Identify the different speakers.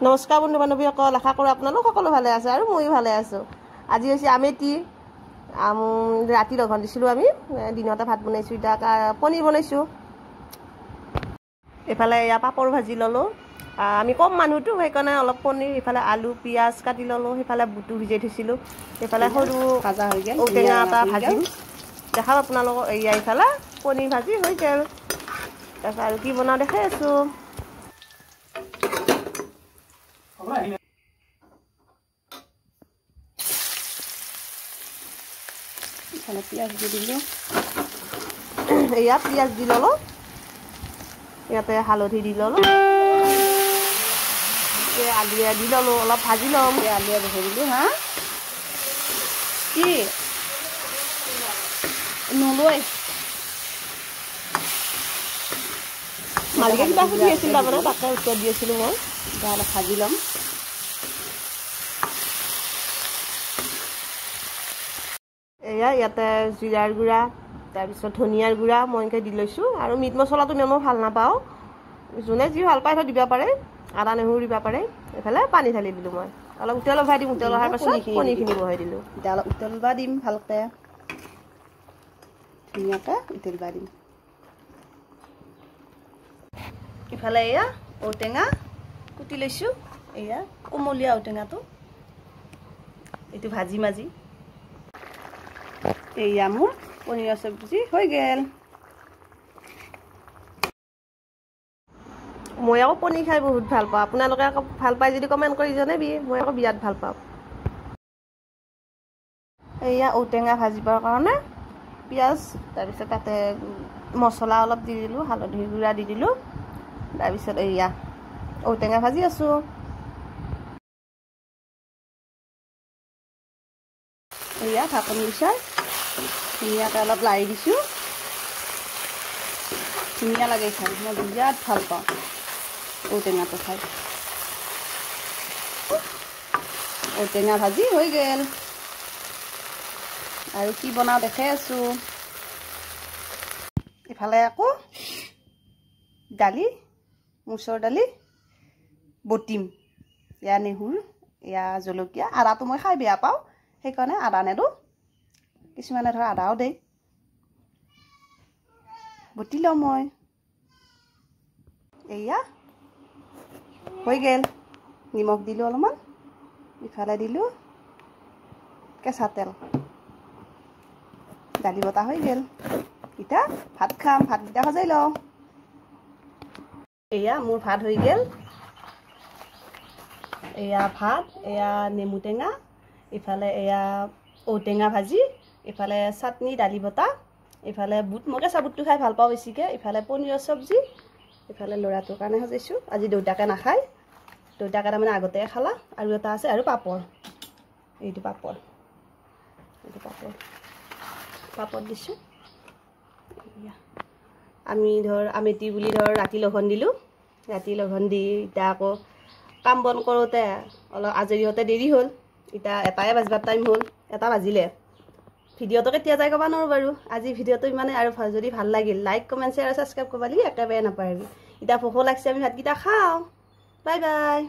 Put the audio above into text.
Speaker 1: নমস্কাৰ বন্ধু বান্ধৱীসকল, আশা কৰোঁ আপোনালোক সকলো ভালে আছে আৰু ময়ো ভালে আছোঁ। আজি হৈছে আমেতি। ৰাতি লঘন দিছিলোঁ আমি, দিনতে ভাত বনাইছোঁ, এতিয়া পনীৰ বনাইছোঁ। এইফালে এয়া পাপৰ ভাজি ল'লোঁ। আমি কম মানুহটো, সেইকাৰণে অলপ পনীৰ, ইফালে আলু পিঁয়াজ কাটি ল'লোঁ, সেইফালে বুটটো ভিজাই থৈছিলোঁ, সেইফালে সৰু
Speaker 2: ভাজা হৈ গ'ল,
Speaker 1: ঔটেঙা এটা ভাজিম দেখাওঁ আপোনালোকক। এয়া ইফালে পনীৰ ভাজি হৈ গ'ল। তাৰপিছত আৰু কি বনাওঁ দেখাই আছোঁ।
Speaker 2: পিঁয়াজ দি দিলোঁ,
Speaker 1: এয়া পিঁয়াজ দি ল'লোঁ, ইয়াতে হালধি দি ল'লোঁ, আলুৱে দি ল'লোঁ, অলপ ভাজি ল'ম।
Speaker 2: আলুৱে বহাই দিলোঁ। হা কি নলৈ
Speaker 1: মালিকে কিবা সুধি আছিল, তাৰমানে তাকে উত্তৰ দি আছিলোঁ মই।
Speaker 2: এতিয়া অলপ ভাজি ল'ম।
Speaker 1: এয়া ইয়াতে জিৰাৰ গুড়া, তাৰপিছত ধনিয়াৰ গুড়া মই এনেকৈ দি লৈছোঁ। আৰু মিট মছলাটো ইমান মই ভাল নাপাওঁ, যোনে যি ভাল পায় দিব পাৰে, আদা নহৰু দিব পাৰে। এইফালে পানী ঢালি দিলোঁ মই, অলপ উতল বহাই দিম, উতল অহাৰ পাছত পনীৰখিনি বহাই দিলোঁ।
Speaker 2: এতিয়া অলপ উতলিব দিম, ভালকৈ ধুনীয়াকৈ উতলিব দিম। ইফালে এয়া ঔটেঙা কুটি লৈছোঁ, এয়া কোমলীয়া ঔটেঙাটো, এইটো ভাজি মাজি। এয়া মোৰ পনীৰৰ চব্জি হৈ গ'ল।
Speaker 1: মই আকৌ পনীৰ খাই বহুত ভাল পাওঁ, আপোনালোকে আকৌ ভাল পায় যদি কমেণ্ট কৰি জনাবি, মই আকৌ বিৰাট ভাল পাওঁ।
Speaker 2: এয়া ঔটেঙা ভাজিবৰ কাৰণে পিঁয়াজ, তাৰপিছত তাতে মছলা অলপ দি দিলোঁ, হালধি গুড়া দি দিলোঁ, তাৰপিছত এয়া ঔটেঙা ভাজি আছোঁ। এয়া ঢাকনি গুচাই ধুনীয়াকৈ অলপ লাৰি দিছোঁ। ধুনীয়া লাগে খাই, মই বিৰাট ভাল পাওঁ ঔটেঙাটো খাই। ঔটেঙা ভাজি হৈ গ'ল। আৰু কি বনাওঁ দেখাই আছোঁ। ইফালে আকৌ দালি, মচুৰ দালি বটিম, এয়া নেহুৰ, এয়া জলকীয়া, আদাটো মই খাই বেয়া পাওঁ, সেইকাৰণে আদা নেদোঁ, কিছুমানে ধৰ আদাও দেই, বটি লওঁ মই। এয়া হৈ গ'ল, নিমখ দিলোঁ অলপমান, ইফালে দিলোঁ কেঁচা তেল, দালি বটা হৈ গ'ল। এতিয়া ভাত খাম, ভাতকেইটা সজাই লওঁ। এয়া মোৰ ভাত হৈ গ'ল। এয়া ভাত, এয়া নেমু টেঙা, ইফালে এয়া ঔটেঙা ভাজি, ইফালে চাটনি দালি বটা, ইফালে বুট, মই কেঁচা বুটটো খাই ভাল পাওঁ বেছিকৈ, ইফালে পনীৰৰ চব্জি, ইফালে ল'ৰাটোৰ কাৰণে সজাইছোঁ, আজি দেউতাকে নাখায়, দেউতাকে তাৰমানে আগতে খালা, আৰু এটা আছে, আৰু পাপৰ, এইটো পাপৰ, পাপৰ দিছোঁ। আমি ধৰ আমেতি বুলি ধৰ ৰাতি লঘন দিলোঁ, ৰাতি লঘন দি এতিয়া আকৌ কাম বন কৰোঁতে অলপ আজৰি হওঁতে দেৰি হ'ল। এতিয়া এটাই বাজিবৰ টাইম হ'ল, এটা বাজিলে। ভিডিঅ'টো কেতিয়া যায় ক'ব নোৱাৰোঁ বাৰু। আজি ভিডিঅ'টো ইমানে, আৰু যদি ভাল লাগিল লাইক কমেণ্ট শ্বেয়াৰ আৰু ছাবস্ক্ৰাইব কৰিব লাগি একেবাৰে নাপাহৰিবি। এতিয়া ভোকো লাগিছে, আমি ভাতকেইটা খাওঁ। Bye bye.